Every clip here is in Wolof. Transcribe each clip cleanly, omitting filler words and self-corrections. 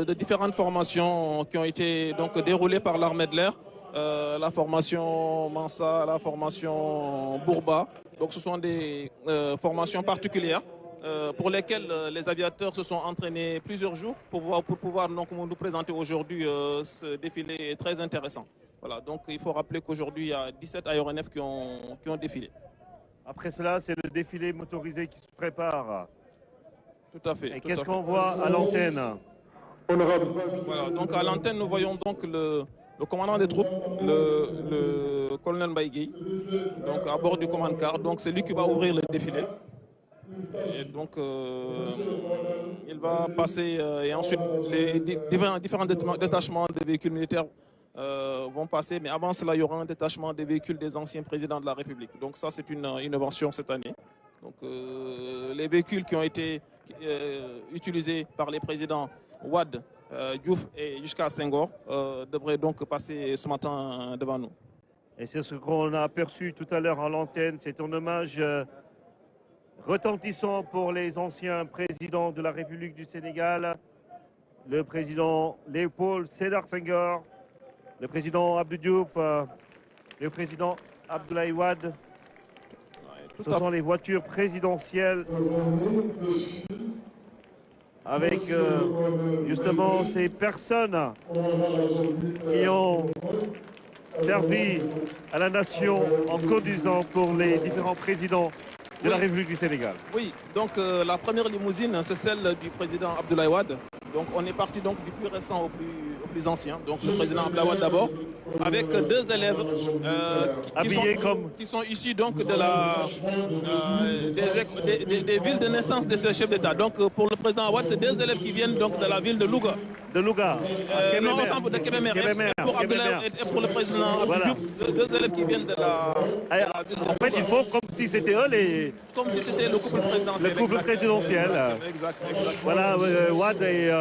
de différentes formations qui ont été donc déroulées par l'armée de l'air. La formation Mansa, la formation Bourba. Donc ce sont des formations particulières pour lesquelles les aviateurs se sont entraînés plusieurs jours pour pouvoir donc, nous présenter aujourd'hui ce défilé très intéressant. Voilà, donc il faut rappeler qu'aujourd'hui il y a 17 aéronefs qui ont défilé. Après cela, c'est le défilé motorisé qui se prépare. Tout à fait. Et qu'est-ce qu'on voit à l'antenne? Voilà, donc à l'antenne, nous voyons donc le commandant des troupes, le colonel Mbaïgui, donc à bord du command car. Donc c'est lui qui va ouvrir le défilé. Et donc il va passer et ensuite les différents détachements des véhicules militaires vont passer. Mais avant cela, il y aura un détachement des véhicules des anciens présidents de la République. Donc ça, c'est une innovation cette année. Donc les véhicules qui ont été utilisés par les présidents Wade, Diouf et jusqu'à Senghor devraient donc passer ce matin devant nous. Et c'est ce qu'on a aperçu tout à l'heure à l'antenne. C'est un hommage retentissant pour les anciens présidents de la République du Sénégal. Le président Léopold Sédar Senghor, le président Abdou Diouf, le président Abdoulaye Wade. Ce sont les voitures présidentielles avec justement ces personnes qui ont servi à la nation en conduisant pour les différents présidents de la République du Sénégal. Oui, donc la première limousine, c'est celle du président Abdoulaye Wade. Donc on est parti donc du plus récent au plus ancien, donc le président Abdoulaye Wade d'abord, avec deux élèves qui sont issus donc de des villes de naissance de ces chefs d'État. Donc pour le président Wade, c'est deux élèves qui viennent donc de la ville de Louga. De Louga. Non, autant de Kébémer. Et pour Abdoulaye et pour le président Abdoulaye, deux élèves qui viennent de la ville de Louga. En fait, il faut comme si c'était eux les... Comme si c'était le couple présidentiel. Le couple présidentiel. Exact. Voilà, Wade et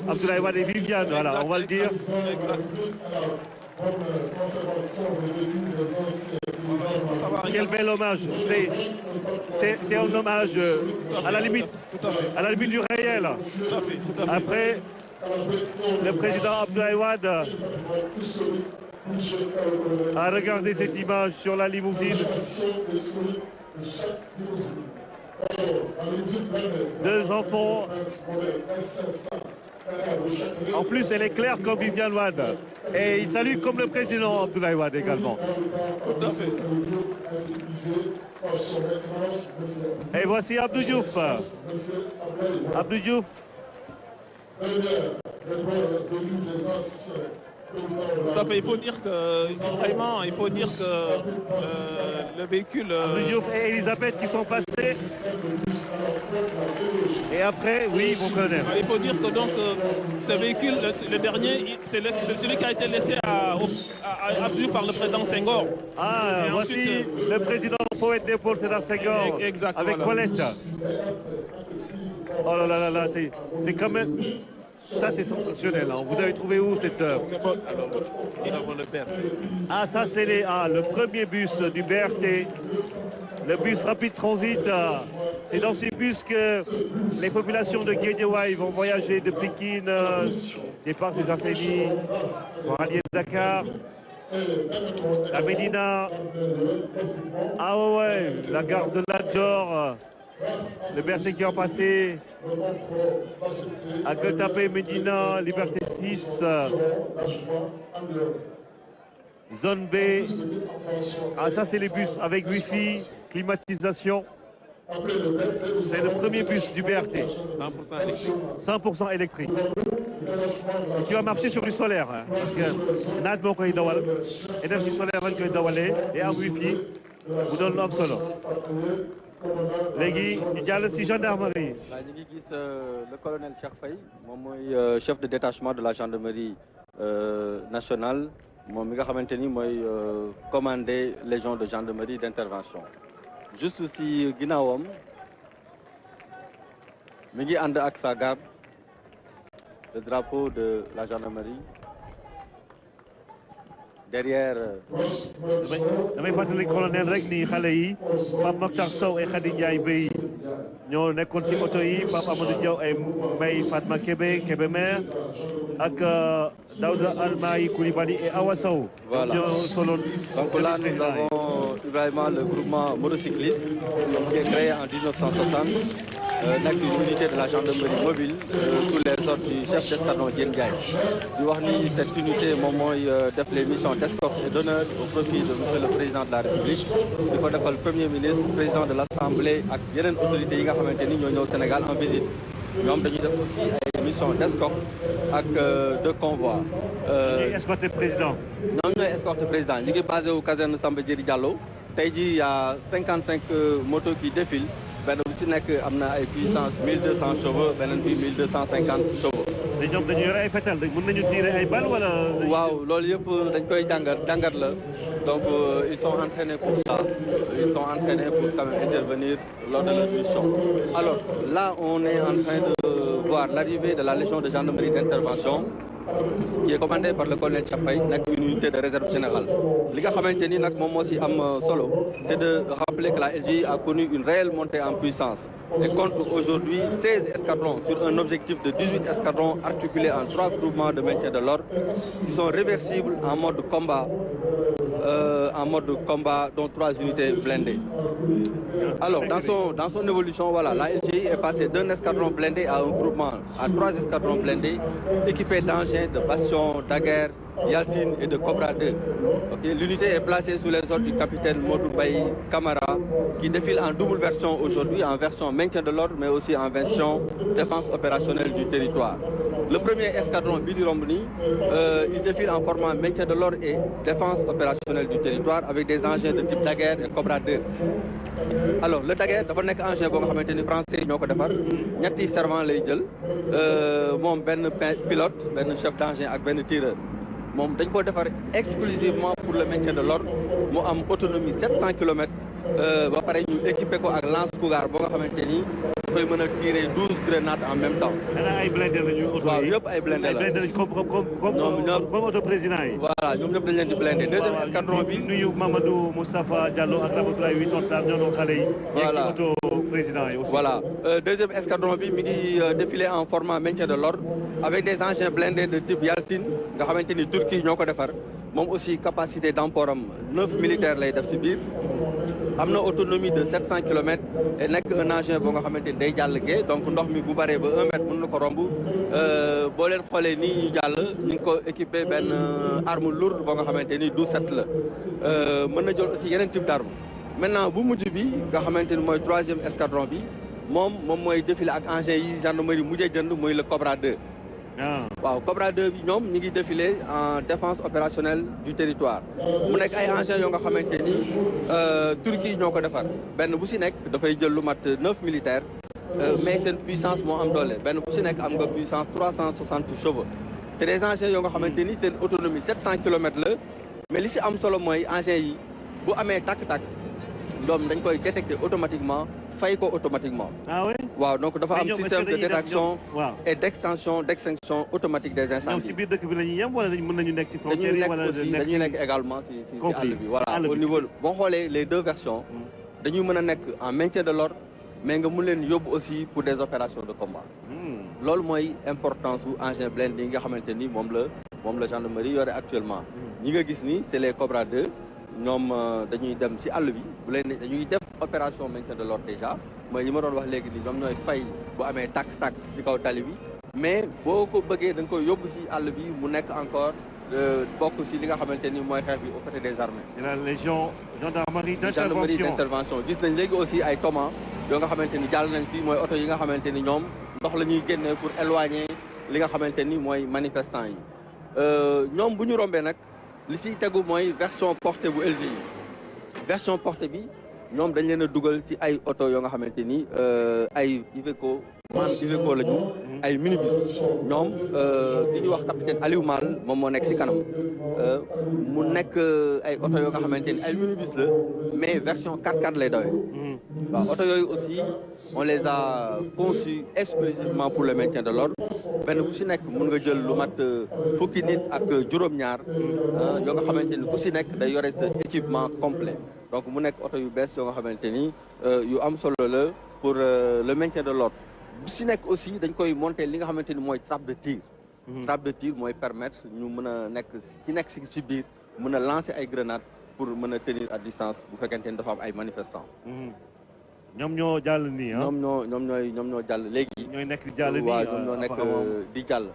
Abdoulaye Wade et Viviane, voilà, on va le dire. Quel bel hommage. C'est un hommage à la limite du réel. Après, le président Abdoulaye Wade a regardé cette image sur la limousine. Deux enfants. En plus, elle est claire comme Viviane Wade. Et il salue comme le président Abdoulaye Wade également. Tout à fait. Et voici Abdou Diouf. Abdou Diouf. Tout à fait. Il faut dire que vraiment, le véhicule. Abdou Diouf et Elisabeth qui sont passés. Et après, oui, mon colonel. Il faut dire que donc ce véhicule, le dernier, c'est celui qui a été laissé à Abdou par le président Senghor. Ah, et voici ensuite, le président poète Léopold Sédar Senghor. Exact, avec voilà. Colette. Oh là là, c'est quand même... Ça, c'est sensationnel. Hein. Vous avez trouvé où cette œuvre? Ah, ça, c'est le premier bus du BRT, le bus rapide transit. C'est dans ces bus que les populations de Guédiawaye vont voyager de Pékin, départ des Asseni, pour aller à Dakar, la Médina. Ah ouais, la gare de Ladjor. Le BRT qui est passé à Gueule-Tapée, Médina, Liberté 6, zone B. Ah, ça, c'est les bus avec Wi-Fi, climatisation. C'est le premier bus du BRT. 100% électrique. 100% électrique. Qui va marcher sur du solaire. Hein, parce que naat moo koy dawal, énergie solaire lañ koy dawalee et am Wi-Fi bu doon lu am solo. Légui ñu jàll ci gendarmerie. ñu ngi gis le colonel Cheikh Faye moom mooy chef de détachement de la gendarmerie nationale moom mi nga xamante ni mooy commandé légion de gendarmerie d'intervention. Juste ci ginnaawam mi ngi ànd ak sa garde le drapeau de la gendarmerie. Derrière. damay fàttali colonel rek ni xale yi Pape Mokhtar Sow et Khady Ndiaye Bey ñoo nekkoon ci oto yi Pape Amadou Diaw ay Mbaye Fatma Kébémer ak Daouda Almaï Koulibaly et Awa Sow. Voilà. Donc là, nous avons Ibrahima, le groupement motocycliste qui est créé en 1960, avec une unité de la gendarmerie mobile sous les ordres du chef d'escadron Diène Ndiaye. Cette unité def les missions d'escorte et d'honneur au profit de monsieur le président de la République. di ko defal premier ministre, président de l'Assemblée ak yeneen autorités yi nga xamante ni ñoo ñëw Sénégal en visite. ñoom dañuy def aussi ay mission d'escorte ak de convoi. ñuy escorter président. ñoom ñooy escorter président ñu ngi basé wu caserne Samba Diéry Diallo tey jii y a 55 motos qui défilent benn bu ci nekk am na ay puissance 1200 chevaux beneen bi 1250 chevaux. te ñoom dañuy yore ay fetal mën nañu tirer ay balles wala. waaw loolu yëpp dañ koy jàngat la donc ils sont entraînés pour ça ils sont entraînés pour quand même intervenir lors de leur mission. Alors là on est en train de voir l'arrivée de la légion de gendarmerie d'intervention qui est commandée par le colonel Chapay, une unité de réserve générale. Li nga xamante ni nag moom moo si am solo, c'est de rappeler que la LGI a connu une réelle montée en puissance et compte aujourd'hui 16 escadrons sur un objectif de 18 escadrons articulés en 3 groupements de maintien de l'ordre qui sont réversibles en mode combat dont 3 unités blindées. Alors dans son évolution, voilà, la LGI est passée d'un escadron blindé à un groupement à 3 escadrons blindés équipés d'engins de Bastion, Daguerre, Yacine et de Cobra 2. Okay. L'unité est placée sous les ordres du capitaine Modou Baye Camara qui défile en double version aujourd'hui, en version maintien de l'ordre mais aussi en version défense opérationnelle du territoire. Le premier escadron Bidi Romboni, il défile en format maintien de l'ordre et défense opérationnelle du territoire avec des engins de type Daguerre et Cobra 2. Alors le Daguerre dafa nekk engin boo nga xamante ni français yi ñoo ko defar ñetti servant lay jël moom benn pilote benn chef d'engin ak benn tireur moom dañ ko defar exclusivement pour le maintien de l'ordre mu am autonomie 700 km ba pare ñu équipé ko ak lance Cougar boo nga xamante ni dafay mën a tirer 12 grenades en même temps. ay blindé la ñu auto waaw yëpp ay blindé la comme auto président yi. voilà ñoom ñëpp dañ leen di blindé. Deuxième escadron bi nuyu Mamadou Moustapha Diallo ak Ramatoulaye Witon Sarr ñoo doon xale yi. voilà auto président yi aussi. Voilà deuxième escadron bi mi ngi défilé en format maintien de l'ordre avec des engins blindés de type Yalcine nga xamante ni Turquie ñoo ko defar moom aussi capacité d'emport am 9 militaires lay def ci biir. am na autonomie de 700 km et nekk un engin boo nga xamante ni day jàll gee donc ndox mi bu baree ba 1 mètre mën na ko romb boo leen xoolee nii ñu jàll ñu ngi ko équipé benn arme lourde boo nga xamante ni 12-7 la mën na jël aussi yeneen type d'arme. Maintenant bu mujj bi nga xamante ni mooy 3e escadron bi moom mooy défilé ak engins yi gendarmerie mujjee jënd mooy le Cobra 2. waaw Cobra 2 bi ñoom ñi ngi défilé en défense opérationnelle du territoire mu nekk ay engins yoo nga xamante ni Turquie ñoo ko defar benn bu si nekk dafay jël lu mat 9 militaires mais seen puissance moo am doole benn bu si nekk am nga puissance 360 chevaux c'est des engins yoo nga xamante ni seen autonomie 700 kilomètres la mais li si am solo mooy engins yi bu amee takk-takk ñoom dañ koy détecter automatiquement fay ko automatiquement. Ah oui? waaw donc dafa am système de détection et d'extinction automatique des incendies. ñoom si biir dëkk bi la ñuy yem wala mën nañu nekk si frontière yi wala dañuy nekk également si àll bi voilà au niveau boo xoolee les deux versions dañuy mën a nekk en maintien de l'ordre mais nga mun leen yóbbu aussi pour des opérations de combat. loolu mooy importance su engin blindé yi nga xamante ni moom la gendarmerie yore actuellement. ñi nga gis ni c'est les Cobra 2 ñoom dañuy dem si àll bi bu leen dañuy def opération maintien de l'ordre déjà mooy yi ma doon wax léegi ni ñoom ñooy fay bu amee tàkk-tàkk si kaw tali bi mais boo ko bëggee da nga koy yóbbu si àll bi mu nekk encore bokk si li nga xamante ni mooy xeex bi aux côtés des armées. la légion gendarmerie d'intervention gis nañ léegi aussi ay Thomas yoo nga xamante ni jàll nañ fii mooy oto yi nga xamante ni ñoom ndox la ñuy génnee pour éloigner li nga xamante ni mooy manifestants yi ñoom bu ñu rombee nag li si tegu mooy version portée bu LGI version portée bi ñoom dañ leen a dugal ci ay oto yoo nga xamante ni ay Iveco la ñu ay minibus ñoom li ñuy wax capitaine Aliou Mal moom moo nekk ci kanam mu nekk ay oto yoo nga xamante ni ay minibus la mais version 4x4 lay dawee waaw oto yooyu aussi on les a conçus exclusivement pour le maintien de l'ordre benn bu ci nekk mun nga jël lu mat fukki nit ak juróom-ñaar yoo nga xamante ni ku ci nekk day yore sa équipement complet donc mu nekk oto yu bees yoo nga xamante ni yu am solo la pour le maintien de l'ordre bu si nekk aussi dañ koy monter li nga xamante ni mooy trappe de tir. Trappe de tir mooy permettre ñu mën a nekk ki nekk si biir mën a lancer ay grenades pour mën a tenir à distance bu fekkente ni dafa am ay manifestants. ñoom ñoo jàll nii ah. ñoom ñoo jàll léegi. ñooy nekk di jàll nii waaw ñoom ñoo nekk di jàll.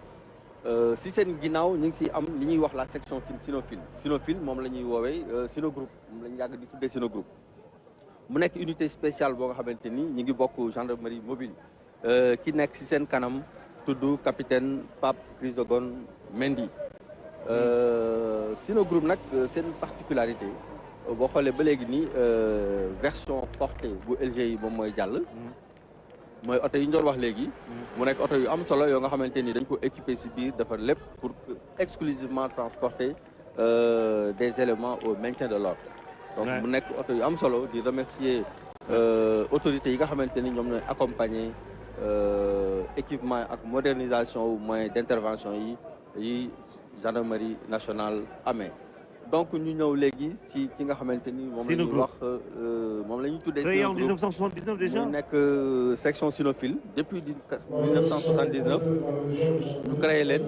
si seen ginnaaw ñu ngi si am li ñuy wax la section cynophile moom la ñuy woowee cynogroupe moom la ñu yàgg di tuddee cynogroupe mu nekk unité spéciale boo nga xamante ni ñu ngi bokk gendarmerie mobile ki nekk si seen kanam tudd capitaine Pape Chrysogone Mendy cynogroupe nag seen particularité boo xoolee ba léegi nii version portée bu LGI moom mooy jàll mooy oto yi ñu doon wax léegi mu nekk oto yu am solo yoo nga xamante ni dañ ko équipé si biir dafa lépp pour exclusivement transporter des éléments au maintien de l'ordre donc mu nekk oto yu am solo di remercier autorités yi nga xamante ni ñoom ñooy accompagner équipement ak modernisation wu moyens d'intervention yi gendarmerie nationale amee donc ñu ñëw léegi si ki nga xamante ni moom la ñuy wax moom la ñuy tuddee créé en 1979 déjà mu nekk section cynophile depuis 1979 ñu créé leen